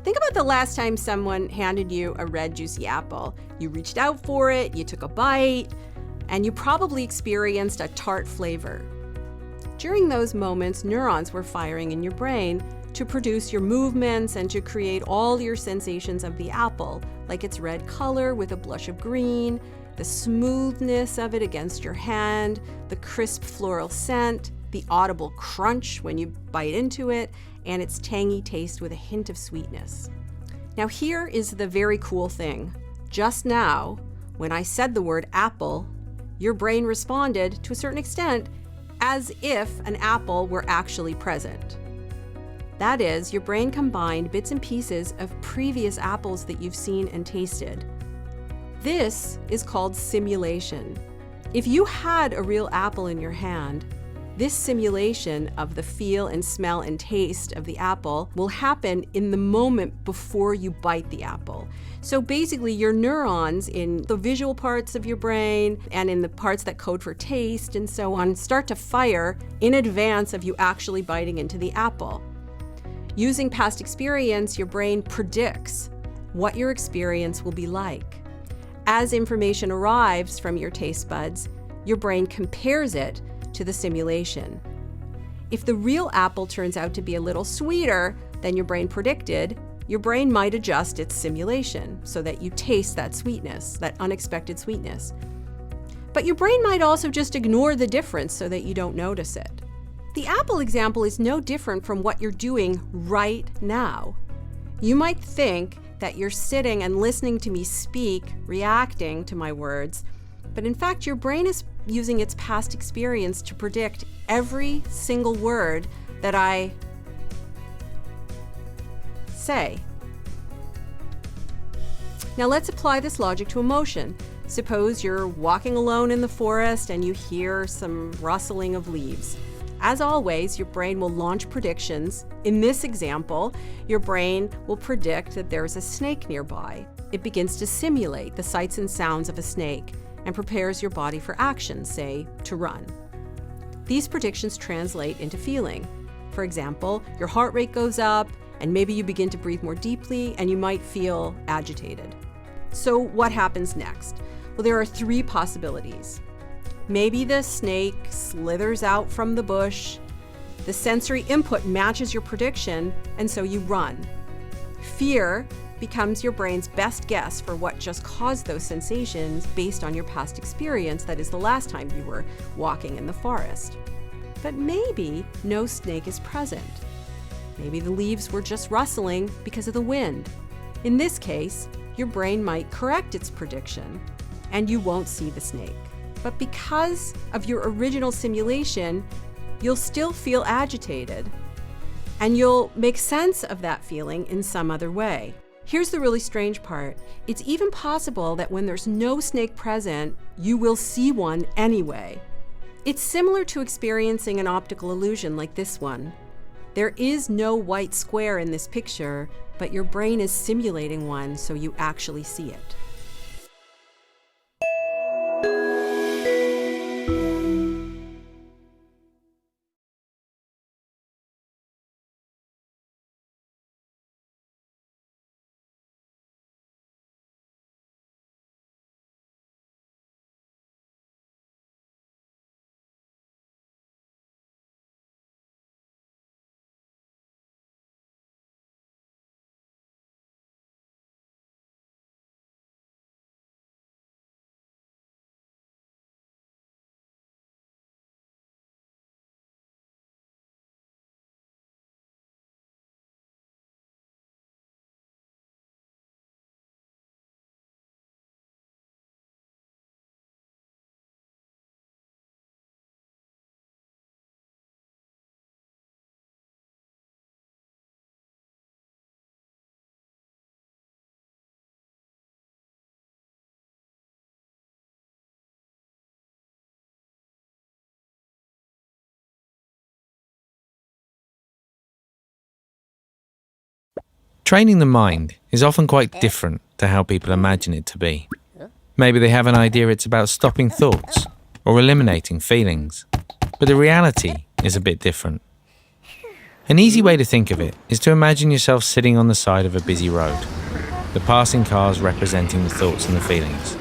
Think about the last time someone handed you a red juicy apple. You reached out for it, you took a bite, and you probably experienced a tart flavor. During those moments, neurons were firing in your brain to produce your movements and to create all your sensations of the apple, like its red color with a blush of green, the smoothness of it against your hand, the crisp floral scent, the audible crunch when you bite into it, and its tangy taste with a hint of sweetness. Now here is the very cool thing. Just now, when I said the word apple, your brain responded to a certain extent as if an apple were actually present. That is, your brain combined bits and pieces of previous apples that you've seen and tasted. This is called simulation. If you had a real apple in your hand, this simulation of the feel and smell and taste of the apple will happen in the moment before you bite the apple. So basically your neurons in the visual parts of your brain and in the parts that code for taste and so on start to fire in advance of you actually biting into the apple. Using past experience, your brain predicts what your experience will be like. As information arrives from your taste buds, your brain compares it to the simulation. If the real apple turns out to be a little sweeter than your brain predicted, your brain might adjust its simulation so that you taste that sweetness, that unexpected sweetness. But your brain might also just ignore the difference so that you don't notice it. The apple example is no different from what you're doing right now. You might think that you're sitting and listening to me speak, reacting to my words, but in fact your brain is using its past experience to predict every single word that I say. Now let's apply this logic to emotion. Suppose you're walking alone in the forest and you hear some rustling of leaves. As always, your brain will launch predictions. In this example, your brain will predict that there's a snake nearby. It begins to simulate the sights and sounds of a snake and prepares your body for action, say, to run. These predictions translate into feeling. For example, your heart rate goes up, and maybe you begin to breathe more deeply, and you might feel agitated. So what happens next? Well, there are three possibilities. Maybe the snake slithers out from the bush, the sensory input matches your prediction, and so you run. Fear becomes your brain's best guess for what just caused those sensations based on your past experience, that is the last time you were walking in the forest. But maybe no snake is present. Maybe the leaves were just rustling because of the wind. In this case, your brain might correct its prediction and you won't see the snake. But because of your original simulation, you'll still feel agitated and you'll make sense of that feeling in some other way. Here's the really strange part. It's even possible that when there's no snake present, you will see one anyway. It's similar to experiencing an optical illusion like this one. There is no white square in this picture, but your brain is simulating one so you actually see it. Training the mind is often quite different to how people imagine it to be. Maybe they have an idea it's about stopping thoughts or eliminating feelings, but the reality is a bit different. An easy way to think of it is to imagine yourself sitting on the side of a busy road, the passing cars representing the thoughts and the feelings.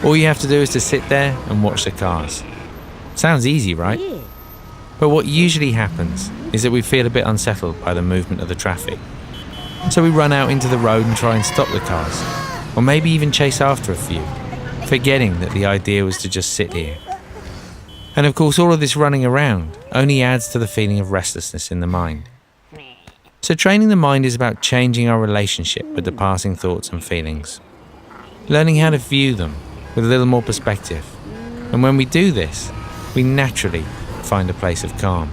All you have to do is to sit there and watch the cars. Sounds easy, right? But what usually happens is that we feel a bit unsettled by the movement of the traffic. So we run out into the road and try and stop the cars, or maybe even chase after a few, forgetting that the idea was to just sit here. And of course, all of this running around only adds to the feeling of restlessness in the mind. So training the mind is about changing our relationship with the passing thoughts and feelings, learning how to view them with a little more perspective. And when we do this, we naturally find a place of calm.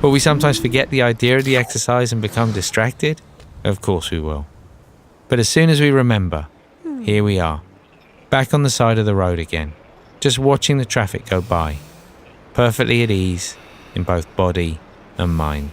Will we sometimes forget the idea of the exercise and become distracted? Of course we will. But as soon as we remember, here we are, back on the side of the road again, just watching the traffic go by, perfectly at ease in both body and mind.